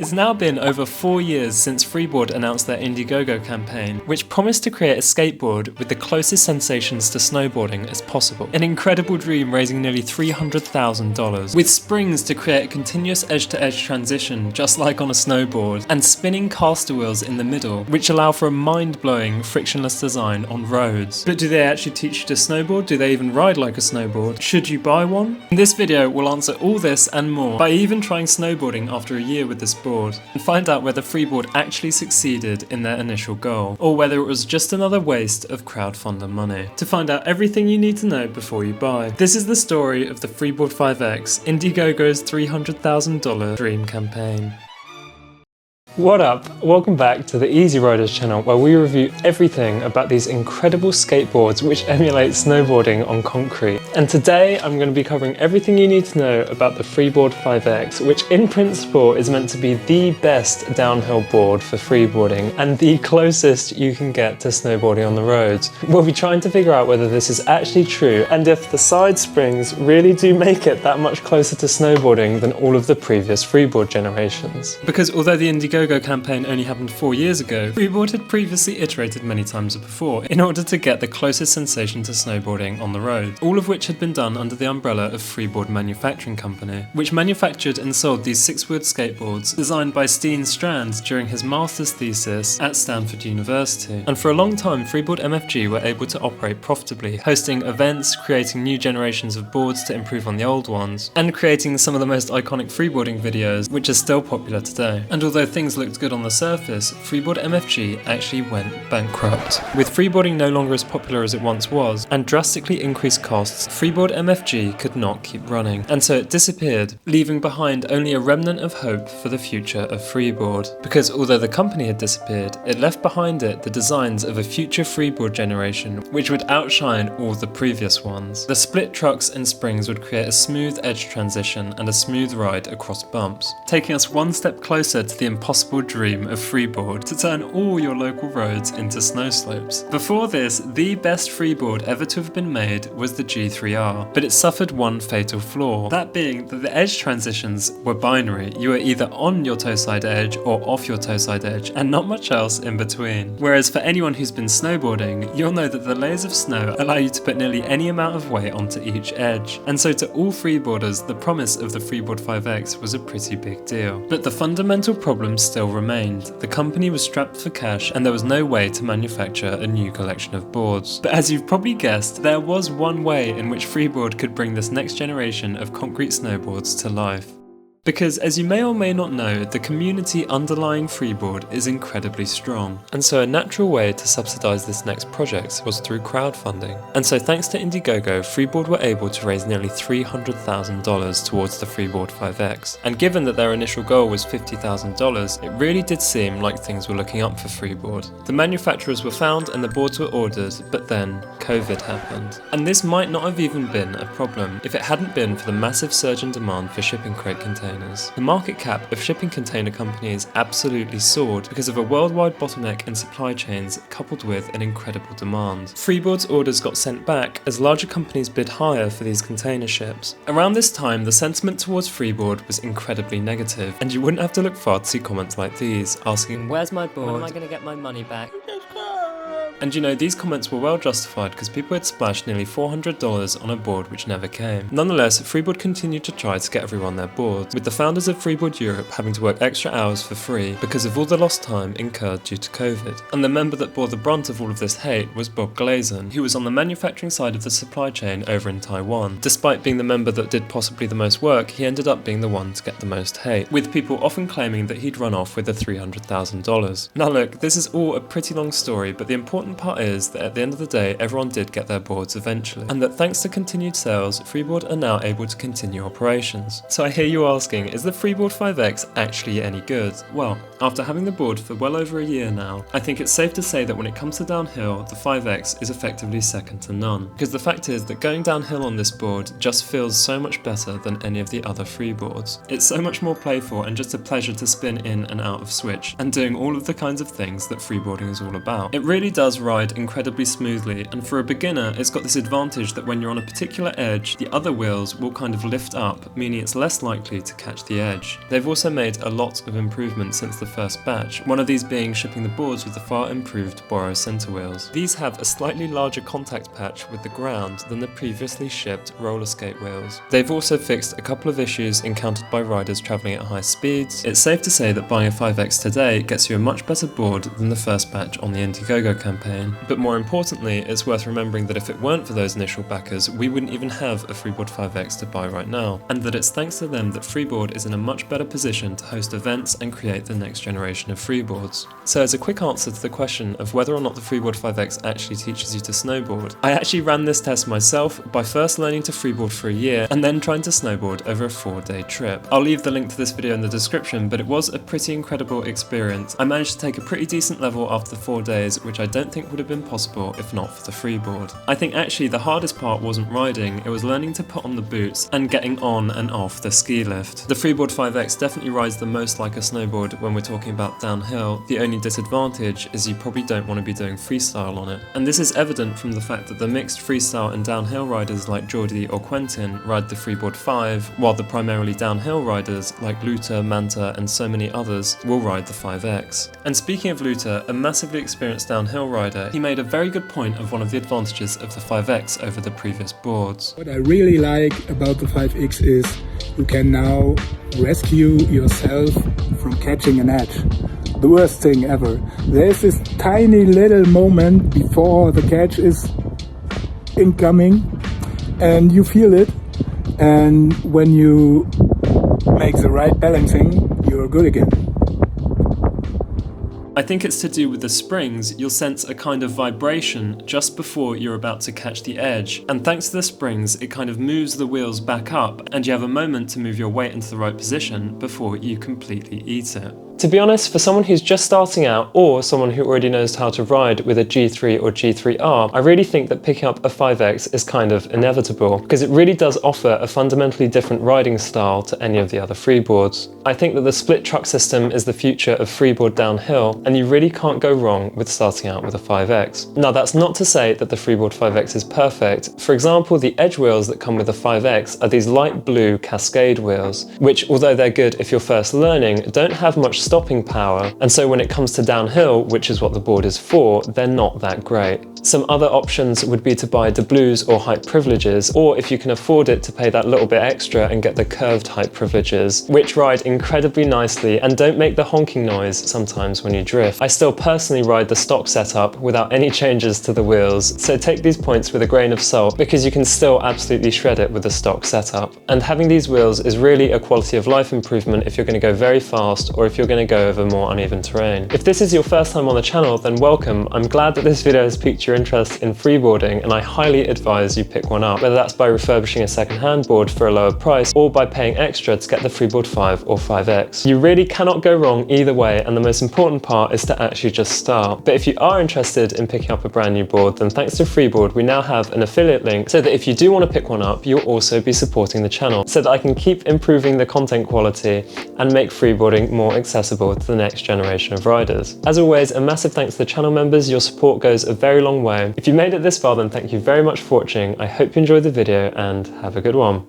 It's now been over 4 years since Freeboard announced their Indiegogo campaign, which promised to create a skateboard with the closest sensations to snowboarding as possible. An incredible dream raising nearly $300,000, with springs to create a continuous edge-to-edge transition just like on a snowboard, and spinning caster wheels in the middle, which allow for a mind-blowing frictionless design on roads. But do they actually teach you to snowboard? Do they even ride like a snowboard? Should you buy one? In this video, we'll answer all this and more by even trying snowboarding after a year with this board, and find out whether Freeboard actually succeeded in their initial goal, or whether it was just another waste of crowdfunder money. To find out everything you need to know before you buy. This is the story of the Freeboard 5X, Indiegogo's $300,000 dream campaign. What up? Welcome back to the Easy Riders channel, where we review everything about these incredible skateboards which emulate snowboarding on concrete. And today I'm going to be covering everything you need to know about the Freeboard 5X, which in principle is meant to be the best downhill board for freeboarding and the closest you can get to snowboarding on the roads. We'll be trying to figure out whether this is actually true and if the side springs really do make it that much closer to snowboarding than all of the previous Freeboard generations. Because although the Indiegogo campaign only happened 4 years ago, Freeboard had previously iterated many times before in order to get the closest sensation to snowboarding on the road, all of which had been done under the umbrella of Freeboard Manufacturing Company, which manufactured and sold these 6-wheeled skateboards designed by Steen Strand during his master's thesis at Stanford University. And for a long time, Freeboard MFG were able to operate profitably, hosting events, creating new generations of boards to improve on the old ones, and creating some of the most iconic freeboarding videos, which are still popular today. And although things looked good on the surface, Freeboard MFG actually went bankrupt. With freeboarding no longer as popular as it once was, and drastically increased costs, Freeboard MFG could not keep running, and so it disappeared, leaving behind only a remnant of hope for the future of freeboard. Because although the company had disappeared, it left behind it the designs of a future freeboard generation, which would outshine all the previous ones. The split trucks and springs would create a smooth edge transition and a smooth ride across bumps, taking us one step closer to the impossible dream of freeboard to turn all your local roads into snow slopes. Before this, the best freeboard ever to have been made was the G3R, but it suffered one fatal flaw, that being that the edge transitions were binary. You were either on your toe side edge or off your toe side edge, and not much else in between. Whereas for anyone who's been snowboarding, you'll know that the layers of snow allow you to put nearly any amount of weight onto each edge. And so to all freeboarders, the promise of the Freeboard 5X was a pretty big deal. But the fundamental problem still remained. The company was strapped for cash and there was no way to manufacture a new collection of boards. But as you've probably guessed, there was one way in which Freeboard could bring this next generation of concrete snowboards to life. Because, as you may or may not know, the community underlying Freeboard is incredibly strong, and so a natural way to subsidise this next project was through crowdfunding. And so thanks to Indiegogo, Freeboard were able to raise nearly $300,000 towards the Freeboard 5X, and given that their initial goal was $50,000, it really did seem like things were looking up for Freeboard. The manufacturers were found and the boards were ordered, but then COVID happened. And this might not have even been a problem if it hadn't been for the massive surge in demand for shipping crate containers. The market cap of shipping container companies absolutely soared because of a worldwide bottleneck in supply chains coupled with an incredible demand. Freeboard's orders got sent back as larger companies bid higher for these container ships. Around this time, the sentiment towards Freeboard was incredibly negative, and you wouldn't have to look far to see comments like these, asking, "Where's my board? When am I going to get my money back?" And you know, these comments were well justified because people had splashed nearly $400 on a board which never came. Nonetheless, Freeboard continued to try to get everyone their boards, with the founders of Freeboard Europe having to work extra hours for free because of all the lost time incurred due to COVID. And the member that bore the brunt of all of this hate was Bob Glazen, who was on the manufacturing side of the supply chain over in Taiwan. Despite being the member that did possibly the most work, he ended up being the one to get the most hate, with people often claiming that he'd run off with the $300,000. Now look, this is all a pretty long story, but the important part is that at the end of the day, everyone did get their boards eventually, and that thanks to continued sales, Freeboard are now able to continue operations. So I hear you asking, is the Freeboard 5X actually any good? Well, after having the board for well over a year now, I think it's safe to say that when it comes to downhill, the 5X is effectively second to none. Because the fact is that going downhill on this board just feels so much better than any of the other freeboards. It's so much more playful and just a pleasure to spin in and out of switch, and doing all of the kinds of things that freeboarding is all about. It really does wheels ride incredibly smoothly, and for a beginner it's got this advantage that when you're on a particular edge, the other wheels will kind of lift up, meaning it's less likely to catch the edge. They've also made a lot of improvements since the first batch, one of these being shipping the boards with the far improved Boro center wheels. These have a slightly larger contact patch with the ground than the previously shipped roller skate wheels. They've also fixed a couple of issues encountered by riders travelling at high speeds. It's safe to say that buying a 5X today gets you a much better board than the first batch on the Indiegogo campaign. But more importantly, it's worth remembering that if it weren't for those initial backers, we wouldn't even have a Freeboard 5X to buy right now, and that it's thanks to them that Freeboard is in a much better position to host events and create the next generation of freeboards. So as a quick answer to the question of whether or not the Freeboard 5X actually teaches you to snowboard, I actually ran this test myself by first learning to freeboard for a year and then trying to snowboard over a 4-day trip. I'll leave the link to this video in the description, but it was a pretty incredible experience. I managed to take a pretty decent level after the 4 days, which I don't think would have been possible if not for the freeboard. I think actually the hardest part wasn't riding, it was learning to put on the boots and getting on and off the ski lift. The Freeboard 5X definitely rides the most like a snowboard when we're talking about downhill. The only disadvantage is you probably don't want to be doing freestyle on it. And this is evident from the fact that the mixed freestyle and downhill riders like Geordie or Quentin ride the Freeboard 5, while the primarily downhill riders like Luta, Manta and so many others will ride the 5X. And speaking of Luta, a massively experienced downhill rider, he made a very good point of one of the advantages of the 5X over the previous boards. What I really like about the 5X is you can now rescue yourself from catching an edge. The worst thing ever. There's this tiny little moment before the catch is incoming and you feel it, and when you make the right balancing, you're good again. I think it's to do with the springs. You'll sense a kind of vibration just before you're about to catch the edge, and thanks to the springs it kind of moves the wheels back up and you have a moment to move your weight into the right position before you completely eat it. To be honest, for someone who's just starting out or someone who already knows how to ride with a G3 or G3R, I really think that picking up a 5X is kind of inevitable because it really does offer a fundamentally different riding style to any of the other freeboards. I think that the split truck system is the future of freeboard downhill, and you really can't go wrong with starting out with a 5X. Now that's not to say that the Freeboard 5X is perfect. For example, the edge wheels that come with the 5X are these light blue Cascade wheels, which although they're good if you're first learning, don't have much stopping power, and so when it comes to downhill, which is what the board is for, they're not that great. Some other options would be to buy the blues or height privileges, or if you can afford it, to pay that little bit extra and get the curved height privileges, which ride incredibly nicely and don't make the honking noise sometimes when you drift. I still personally ride the stock setup without any changes to the wheels, so take these points with a grain of salt because you can still absolutely shred it with the stock setup. And having these wheels is really a quality of life improvement if you're going to go very fast or if you're going to go over more uneven terrain. If this is your first time on the channel, then welcome. I'm glad that this video has piqued your interest in freeboarding, and I highly advise you pick one up, whether that's by refurbishing a second-hand board for a lower price or by paying extra to get the Freeboard 5 or 5X. You really cannot go wrong either way, and the most important part is to actually just start. But if you are interested in picking up a brand new board, then thanks to Freeboard we now have an affiliate link so that if you do want to pick one up, you'll also be supporting the channel, so that I can keep improving the content quality and make freeboarding more accessible to the next generation of riders. As always, a massive thanks to the channel members. Your support goes a very long way. If you made it this far, then thank you very much for watching. I hope you enjoyed the video and have a good one.